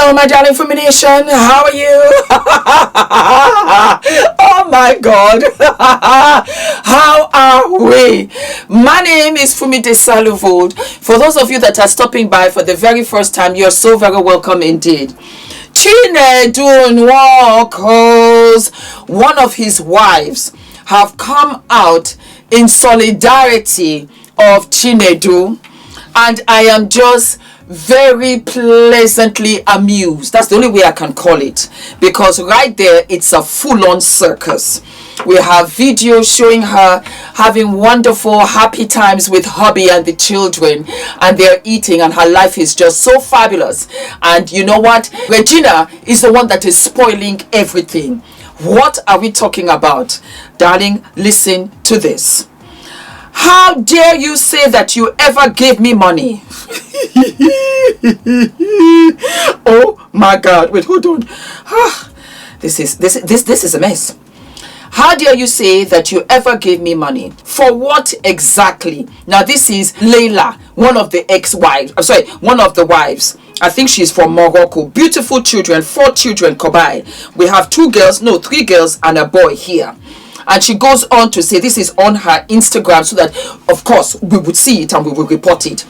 Hello, my darling Fumi Nation. How are you? Oh my God. How are we? My name is Fumidesaluvold. For those of you that are stopping by for the very first time, you're so very welcome indeed. Chinedu Nwaoko's one of his wives have come out in solidarity of Chinedu, and I am just very pleasantly amused. That's the only way I can call it, because right there it's a full-on circus. We have videos showing her having wonderful happy times with hubby and the children, and they're eating, and her life is just so fabulous. And you know what, Regina is the one that is spoiling everything. What are we talking about? Darling, listen to this. How dare you say that you ever gave me money? Oh my God, wait, hold on. This is a mess. How dare you say that you ever gave me money? For what exactly? Now this is Layla, one of the ex-wives. I'm sorry, one of the wives. I think she's from Morocco. Beautiful children, 4 children combined. We have 3 girls and a boy here. And she goes on to say, this is on her Instagram, so that of course we would see it and we will report it.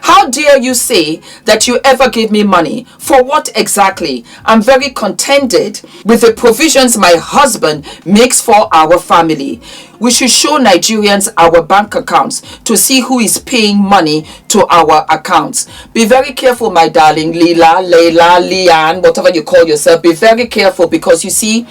How dare you say that you ever gave me money? For what exactly? I'm very contented with the provisions my husband makes for our family. We should show Nigerians our bank accounts to see who is paying money to our accounts. Be very careful, my darling Layla, Lian, whatever you call yourself. Be very careful, because you see,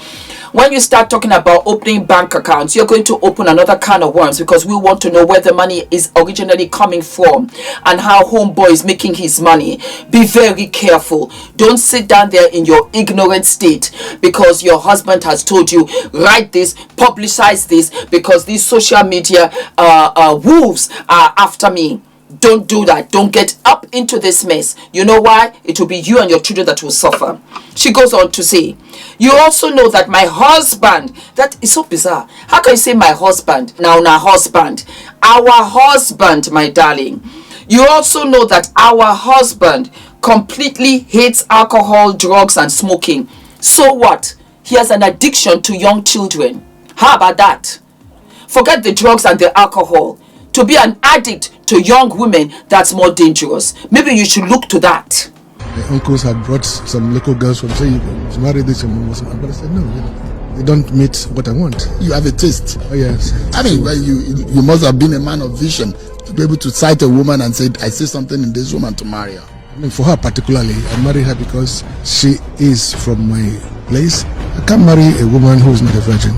when you start talking about opening bank accounts, you're going to open another can of worms, because we want to know where the money is originally coming from and how homeboy is making his money. Be very careful. Don't sit down there in your ignorant state because your husband has told you, write this, publicize this, because these social media wolves are after me. Don't do that. Don't get up into this mess. You know why? It will be you and your children that will suffer. She goes on to say, you also know that my husband, that is so bizarre. How can you say my husband? Now, husband. Our husband, my darling. You also know that our husband completely hates alcohol, drugs, and smoking. So what? He has an addiction to young children. How about that? Forget the drugs and the alcohol. To be an addict to young women, that's more dangerous. Maybe you should look to that. My uncles had brought some local girls from saying, you married this woman. But I said, no, they don't meet what I want. You have a taste. Oh, yes. I mean, well, you must have been a man of vision to be able to cite a woman and say, I see something in this woman to marry her. I mean, for her particularly, I married her because she is from my place. I can't marry a woman who is not a virgin.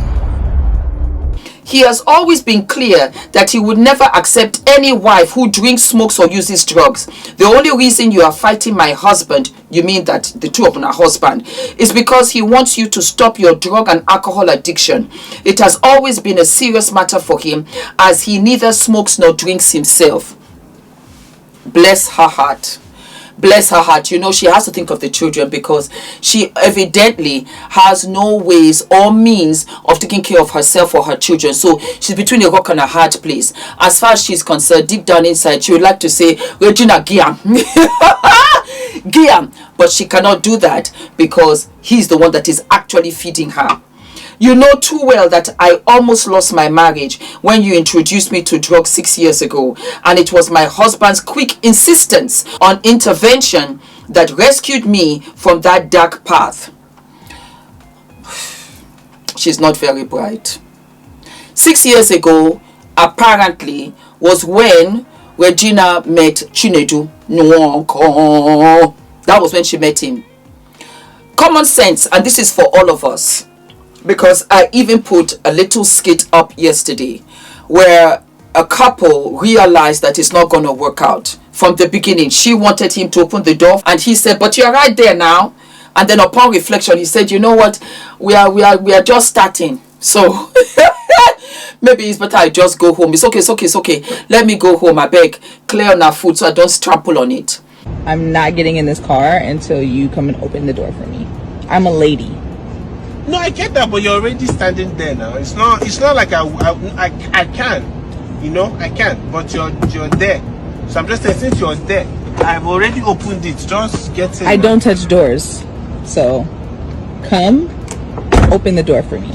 He has always been clear that he would never accept any wife who drinks, smokes, or uses drugs. The only reason you are fighting my husband, you mean that the two of them are husband, is because he wants you to stop your drug and alcohol addiction. It has always been a serious matter for him, as he neither smokes nor drinks himself. Bless her heart. Bless her heart. You know, she has to think of the children, because she evidently has no ways or means of taking care of herself or her children. So she's between a rock and a hard place. As far as she's concerned, deep down inside, she would like to say, Regina, Giam. Giam. But she cannot do that because he's the one that is actually feeding her. You know too well that I almost lost my marriage when you introduced me to drugs 6 years ago, and it was my husband's quick insistence on intervention that rescued me from that dark path. She's not very bright. 6 years ago, apparently, was when Regina met Chinedu Nwaoko. That was when she met him. Common sense, and this is for all of us, because I even put a little skit up yesterday where a couple realized that it's not going to work out. From the beginning, she wanted him to open the door, and he said, but you're right there now. And then upon reflection, he said, you know what, we are just starting, so maybe it's better I just go home. It's okay, let me go home. I beg, clear on our food so I don't trample on it. I'm not getting in this car until you come and open the door for me. I'm a lady. No, I get that, but you're already standing there now. It's not like I can, you know, I can, but you're there. So I'm just saying, since you're there, I've already opened it. Just get in. I don't touch doors. So, come, open the door for me.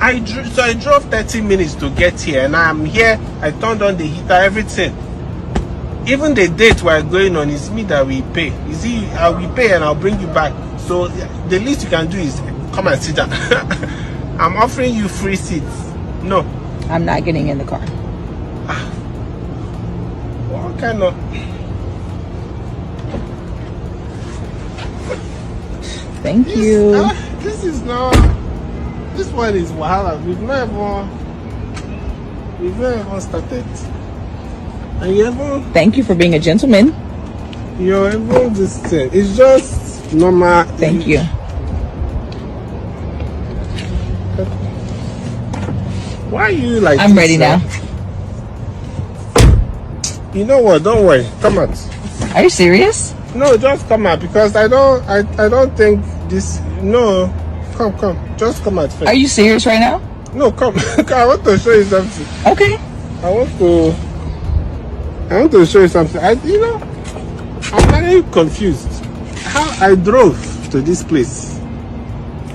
I drove 30 minutes to get here, and I'm here. I turned on the heater, everything. Even the date we're going on is me that we pay. You see, I will pay and I'll bring you back. So the least you can do is come and sit down. I'm offering you free seats. No. I'm not getting in the car. What kind of... Thank you. This is not... This one is wahala. We've not even started. And you ever... Thank you for being a gentleman. You're even this thing. It's just normal. Thank you. Why are you like I'm ready now. You know what? Don't worry. Come out. Are you serious? No, just come out because I don't think this. No, come. Just come out first. Are you serious right now? No, come. I want to show you something. Okay. I want to show you something. I'm very confused. How I drove to this place.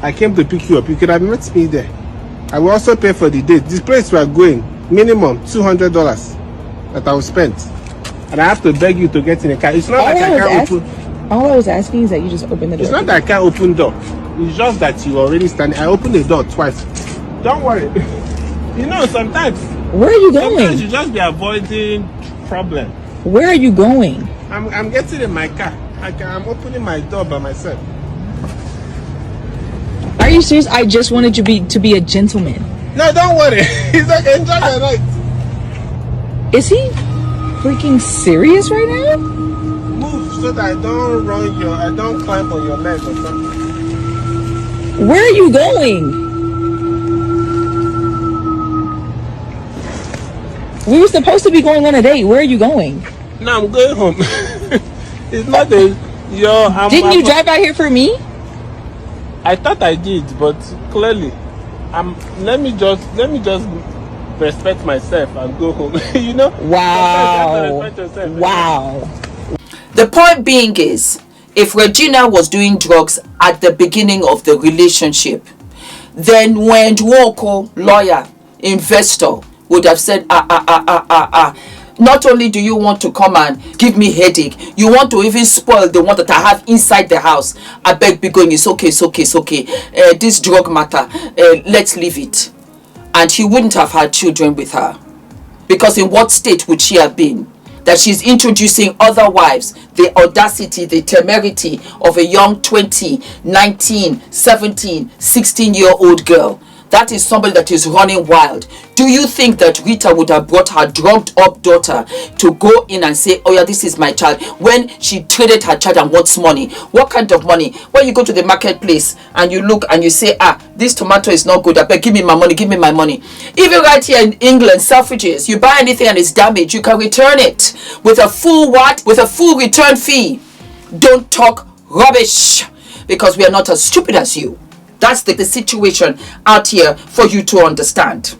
I came to pick you up. You could have met me there. I will also pay for the date. This place we are going, minimum $200 that I will spend. And I have to beg you to get in the car. It's not like I can't open. All I was asking is that you just open the door. It's not that I can't open door. It's just that you already standing. I opened the door twice. Don't worry. You know, sometimes. Where are you going? Sometimes you just be avoiding problem. Where are you going? I'm getting in my car. I'm opening my door by myself. Are you serious? I just wanted you to be a gentleman. No, don't worry. He's like, enjoy your night. Is he freaking serious right now? Move so that I don't climb on your leg or something. Where are you going? We were supposed to be going on a date. Where are you going? No, I'm going home. It's not Didn't you drive out here for me? I thought I did, but clearly, let me just respect myself and go home. You know? Wow. Wow. The point being is, if Regina was doing drugs at the beginning of the relationship, then when Woko, lawyer, investor, would have said, not only do you want to come and give me headache, you want to even spoil the one that I have inside the house. I beg be going, it's okay. This drug matter, let's leave it. And he wouldn't have had children with her. Because in what state would she have been? That she's introducing other wives, the audacity, the temerity of a young 20, 19, 17, 16-year-old girl. That is somebody that is running wild. Do you think that Rita would have brought her drugged up daughter to go in and say, oh yeah, this is my child, when she traded her child and wants money? What kind of money? When you go to the marketplace and you look and you say, this tomato is not good, I beg, give me my money. Even right here in England, Selfridges, you buy anything and it's damaged, you can return it with a full return fee. Don't talk rubbish, because we are not as stupid as you. That's the situation out here for you to understand.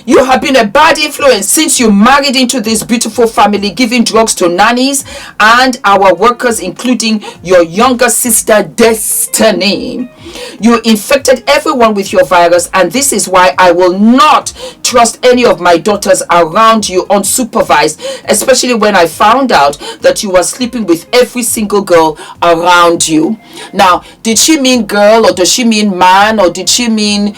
You have been a bad influence since you married into this beautiful family, giving drugs to nannies and our workers, including your younger sister Destiny. You infected everyone with your virus, and this is why I will not trust any of my daughters around you unsupervised, especially when I found out that you were sleeping with every single girl around you. Now, did she mean girl, or does she mean man, or did she mean,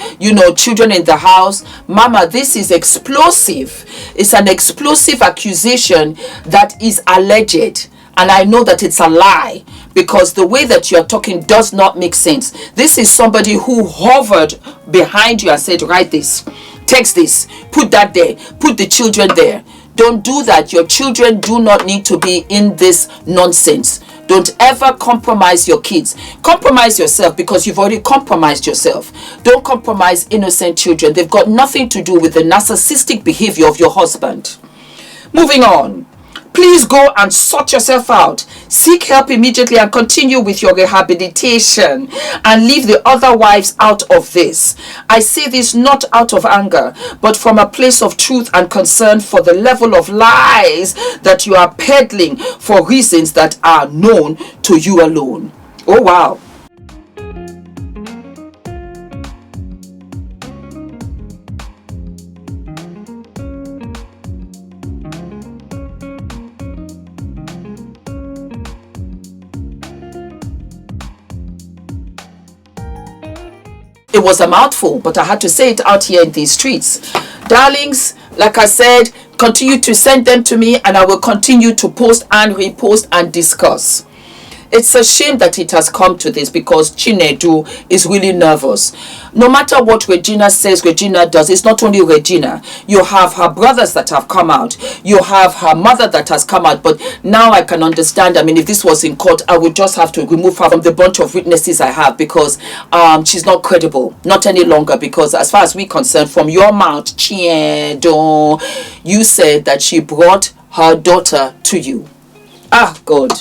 children in the house? Mama, this is explosive. It's an explosive accusation that is alleged. And I know that it's a lie, because the way that you're talking does not make sense. This is somebody who hovered behind you and said, write this, text this, put that there, put the children there. Don't do that. Your children do not need to be in this nonsense. Don't ever compromise your kids. Compromise yourself, because you've already compromised yourself. Don't compromise innocent children. They've got nothing to do with the narcissistic behavior of your husband. Moving on. Please go and sort yourself out. Seek help immediately and continue with your rehabilitation and leave the other wives out of this. I say this not out of anger, but from a place of truth and concern for the level of lies that you are peddling for reasons that are known to you alone. Oh, wow. It was a mouthful, but I had to say it out here in these streets. Darlings, like I said, continue to send them to me and I will continue to post and repost and discuss. It's a shame that it has come to this because Chinedu is really nervous. No matter what Regina says, Regina does. It's not only Regina. You have her brothers that have come out. You have her mother that has come out. But now I can understand. I mean, if this was in court, I would just have to remove her from the bunch of witnesses I have because she's not credible. Not any longer, because as far as we're concerned, from your mouth, Chinedu, you said that she brought her daughter to you. Ah, God.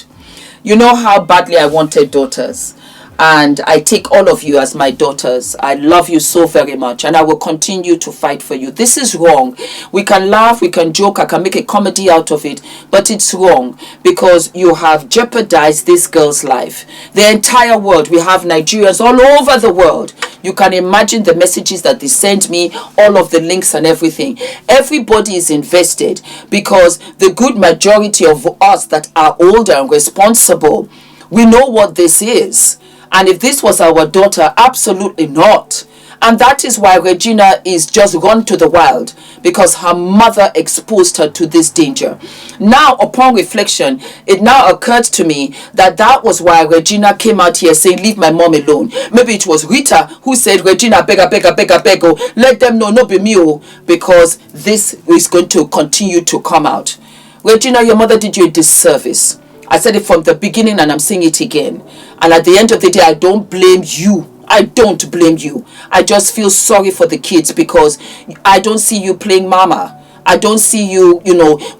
You know how badly I wanted daughters, and I take all of you as my daughters. I love you so very much, and I will continue to fight for you. This is wrong. We can laugh, we can joke, I can make a comedy out of it, but it's wrong because you have jeopardized this girl's life. The entire world, we have Nigerians all over the world. You can imagine the messages that they send me, all of the links and everything. Everybody is invested because the good majority of us that are older and responsible, we know what this is. And if this was our daughter, absolutely not. And that is why Regina is just run to the wild, because her mother exposed her to this danger. Now, upon reflection, it now occurred to me that that was why Regina came out here saying, leave my mom alone. Maybe it was Rita who said, Regina, beg, let them know, no be me, because this is going to continue to come out. Regina, your mother did you a disservice. I said it from the beginning and I'm saying it again. And at the end of the day, I don't blame you. I don't blame you. I just feel sorry for the kids because I don't see you playing mama. I don't see you,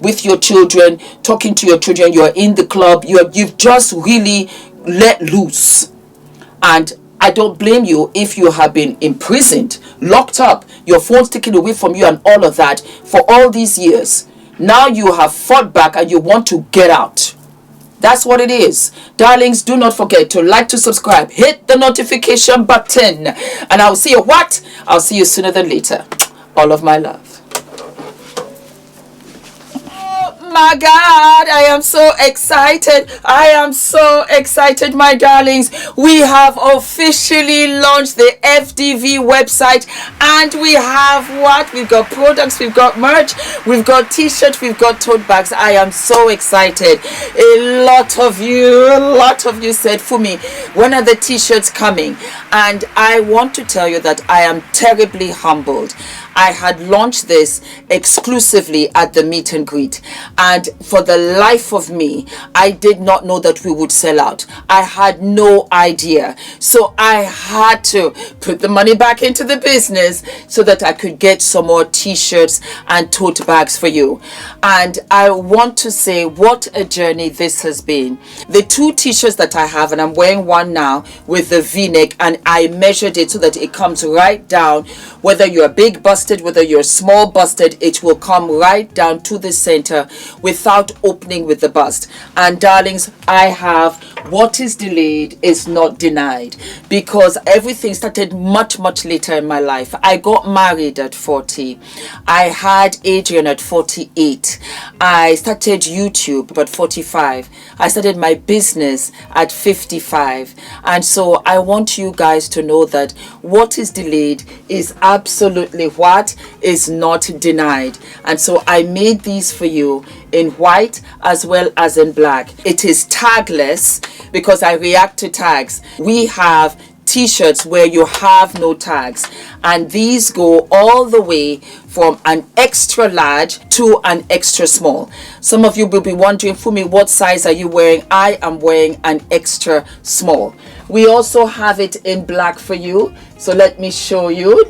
with your children, talking to your children. You're in the club. You've just really let loose. And I don't blame you if you have been imprisoned, locked up, your phone's taken away from you and all of that for all these years. Now you have fought back and you want to get out. That's what it is. Darlings, do not forget to like, to subscribe, hit the notification button. And I'll see you what? I'll see you sooner than later. All of my love. My God, I am so excited. I am so excited, my darlings. We have officially launched the FDV website and we have what? We've got products, we've got merch, we've got t-shirts, we've got tote bags. I am so excited. A lot of you said, Fumi, when are the t-shirts coming? And I want to tell you that I am terribly humbled. I had launched this exclusively at the meet and greet, and for the life of me, I did not know that we would sell out. I had no idea. So I had to put the money back into the business so that I could get some more t-shirts and tote bags for you. And I want to say what a journey this has been. The two t-shirts that I have, and I'm wearing one now with the v-neck, and I measured it so that it comes right down. Whether you're big busted, whether you're small busted, it will come right down to the center without opening with the bust. And darlings, I have what is delayed is not denied, because everything started much later in my life. I got married at 40. I had Adrian at 48. I started YouTube at 45. I started my business at 55. And so I want you guys to know that what is delayed is absolutely what is not denied. And so I made these for you in white as well as in black. It is tagless because I react to tags. We have t-shirts where you have no tags, and these go all the way from an extra large to an extra small. Some of you will be wondering, Fumi, what size are you wearing? I am wearing an extra small. We also have it in black for you, so let me show you.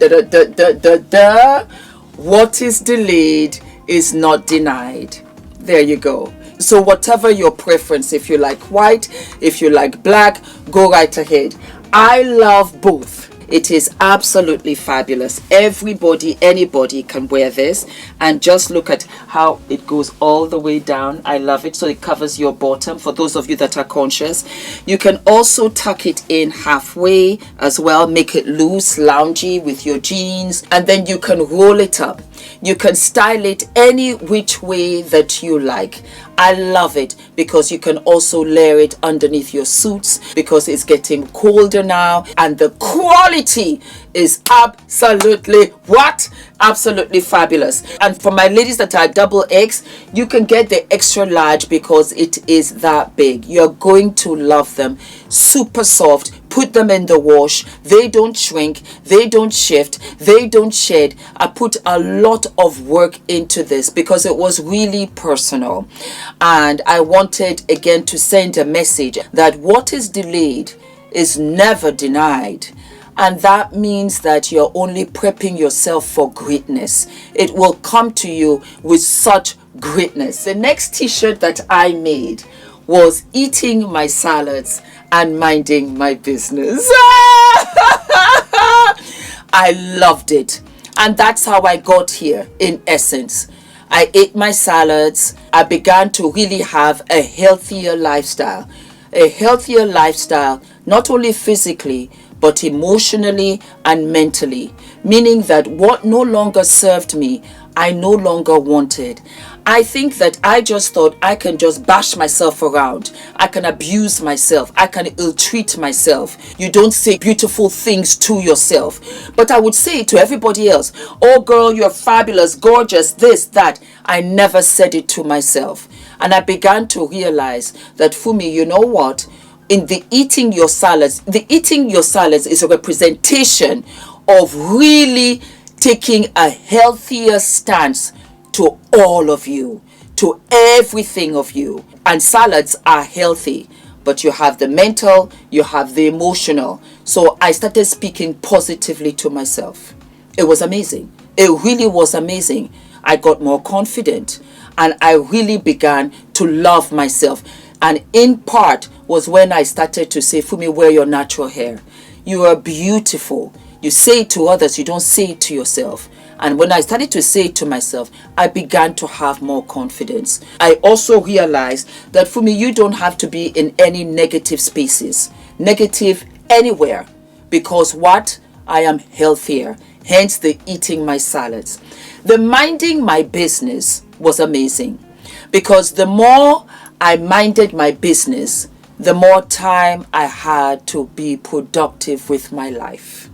What is delayed is not denied. There you go. So whatever your preference, if you like white, if you like black, go right ahead. I love both. It is absolutely fabulous. Everybody, anybody can wear this, and just look at how it goes all the way down. I love it. So it covers your bottom for those of you that are conscious. You can also tuck it in halfway as well, make it loose, loungy with your jeans, and then you can roll it up. You can style it any which way that you like. I love it because you can also layer it underneath your suits because it's getting colder now, and the quality is absolutely what? Absolutely fabulous. And for my ladies that are double X, you can get the extra large because it is that big. You're going to love them. Super soft. Put them in the wash. They don't shrink. They don't shift. They don't shed. I put a lot of work into this because it was really personal. And I wanted again to send a message that what is delayed is never denied. And that means that you're only prepping yourself for greatness. It will come to you with such greatness. The next t-shirt that I made was eating my salads and minding my business. I loved it. And that's how I got here in essence. I ate my salads. I began to really have a healthier lifestyle. A healthier lifestyle, not only physically, but emotionally and mentally. Meaning that what no longer served me, I no longer wanted. I think that I just thought I can just bash myself around. I can abuse myself. I can ill-treat myself. You don't say beautiful things to yourself. But I would say it to everybody else. Oh girl, you're fabulous, gorgeous, this, that. I never said it to myself. And I began to realize that, Fumi, you know what? In the eating your salads is a representation of really taking a healthier stance to all of you, to everything of you. And salads are healthy, but you have the mental, you have the emotional. So I started speaking positively to myself. It was amazing. It really was amazing. I got more confident and I really began to love myself. And in part was when I started to say, Fumi, wear your natural hair. You are beautiful. You say it to others, you don't say it to yourself. And when I started to say it to myself, I began to have more confidence. I also realized that for me, you don't have to be in any negative spaces, negative anywhere, because what? I am healthier, hence the eating my salads. The minding my business was amazing because the more I minded my business, the more time I had to be productive with my life.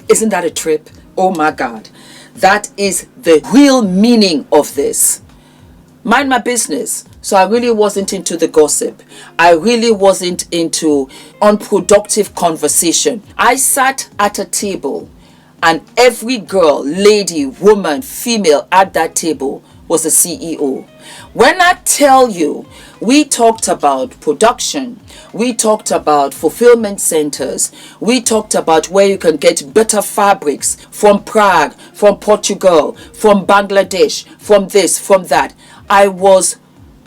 Isn't that a trip? Oh my God. That is the real meaning of this. Mind my business. So I really wasn't into the gossip. I really wasn't into unproductive conversation. I sat at a table and every girl, lady, woman, female at that table was a CEO. When I tell you, we talked about production, we talked about fulfillment centers, we talked about where you can get better fabrics from Prague, from Portugal, from Bangladesh, from this, from that. I was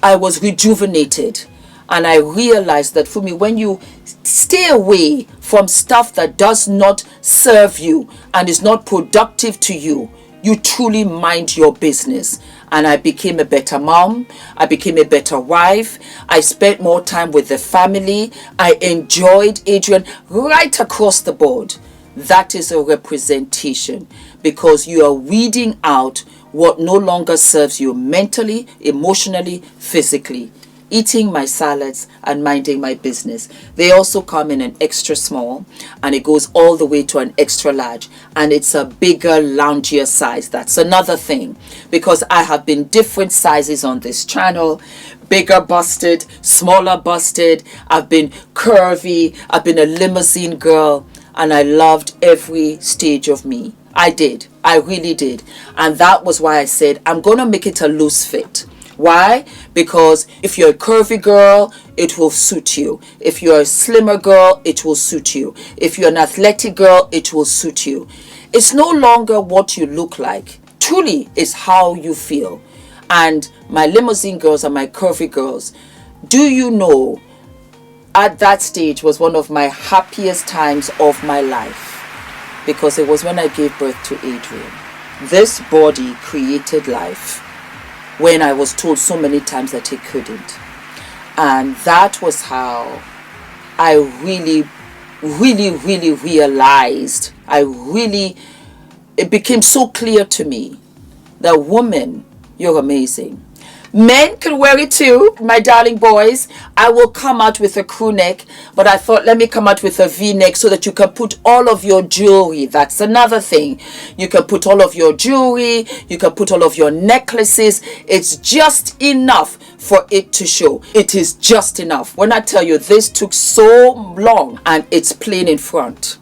rejuvenated. And I realized that for me, when you stay away from stuff that does not serve you and is not productive to you, you truly mind your business. And I became a better mom. I became a better wife. I spent more time with the family. I enjoyed Adrian right across the board. That is a representation because you are weeding out what no longer serves you mentally, emotionally, physically. Eating my salads and minding my business. They also come in an extra small and it goes all the way to an extra large, and it's a bigger, loungier size. That's another thing because I have been different sizes on this channel. Bigger busted, smaller busted. I've been curvy. I've been a limousine girl, and I loved every stage of me. I did. I really did. And that was why I said I'm going to make it a loose fit. Why? Because if you're a curvy girl, it will suit you. If you're a slimmer girl, it will suit you. If you're an athletic girl, it will suit you. It's no longer what you look like. Truly, it's how you feel. and my limousine girls and my curvy girls. Do you know, at that stage was one of my happiest times of my life, because it was when I gave birth to Adrian. This body created life when I was told so many times that it couldn't. And that was how I really realized, it became so clear to me that, woman, you're amazing. Men can wear it too, my darling boys. I will come out with a crew neck, but I thought, let me come out with a V-neck so that you can put all of your jewelry. That's another thing. You can put all of your jewelry, you can put all of your necklaces. It's just enough for it to show. It is just enough. When I tell you, this took so long, and it's plain in front,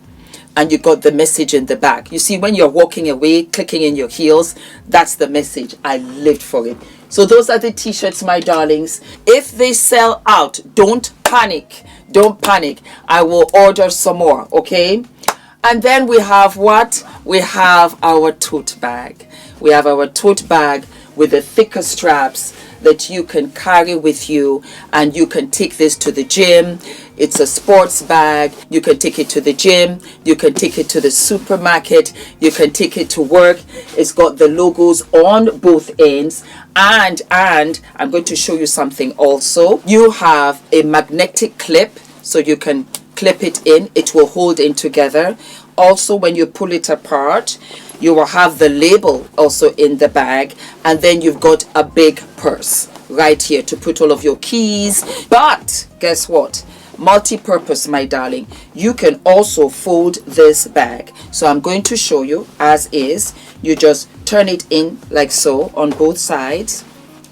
and you got the message in the back. You see, when you're walking away, clicking in your heels, that's the message. I lived for it. So those are the t-shirts, my darlings. If they sell out, don't panic. Don't panic. I will order some more, okay? And then we have what? We have our tote bag. We have our tote bag with the thicker straps that you can carry with you, and you can take this to the gym. It's a sports bag. You can take it to the gym. You can take it to the supermarket. You can take it to work. It's got the logos on both ends. And I'm going to show you something also. You have a magnetic clip, so you can clip it in. It will hold in together. Also, when you pull it apart, you will have the label also in the bag, and then you've got a big purse right here to put all of your keys. But guess what? Multi-purpose, my darling. You can also fold this bag. So I'm going to show you as is. You just turn it in like so on both sides.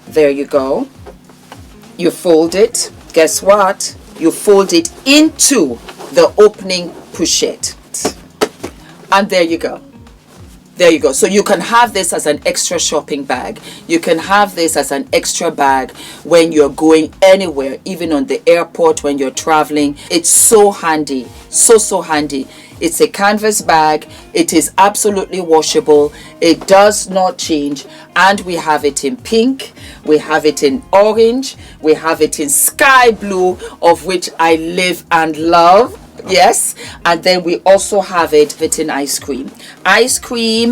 There you go. You fold it. Guess what? You fold it into the opening pochette. And there you go. There you go. So you can have this as an extra shopping bag. You can have this as an extra bag when you're going anywhere, even on the airport, when you're traveling. It's so handy. So handy. It's a canvas bag. It is absolutely washable. It does not change. And we have it in pink. We have it in orange. We have it in sky blue, of which I live and love. Yes, and then we also have it in ice cream,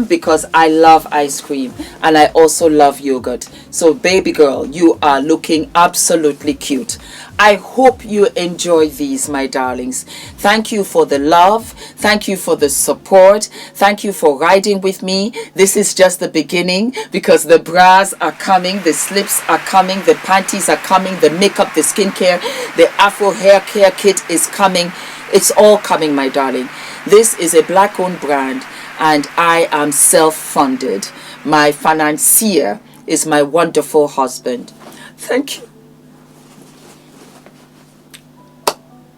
because I love ice cream, and I also love yogurt. So baby girl, you are looking absolutely cute. I hope you enjoy these, my darlings. Thank you for the love. Thank you for the support. Thank you for riding with me. This is just the beginning, because the bras are coming, the slips are coming, the panties are coming, the makeup, the skincare, the Afro hair care kit is coming. It's all coming, my darling. This is a black-owned brand, and I am self-funded. My financier is my wonderful husband. Thank you.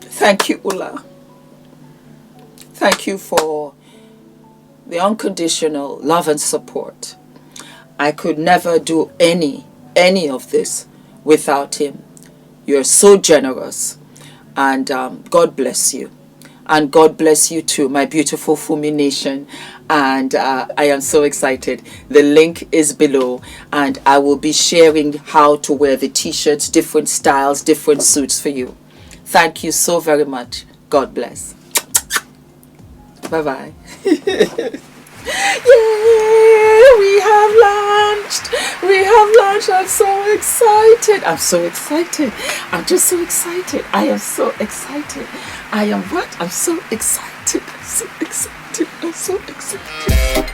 Thank you, Ula. Thank you for the unconditional love and support. I could never do any of this without him. You're so generous. And God bless you. And God bless you too, my beautiful Fumi Nation. And I am so excited. The link is below, and I will be sharing how to wear the t-shirts, different styles, different suits for you. Thank you so very much. God bless. Bye-bye. Yay! We have launched. We have launched. I'm so excited. I'm so excited. I'm just so excited. I am so excited. I am what? I'm so excited. I'm so excited. I'm so excited.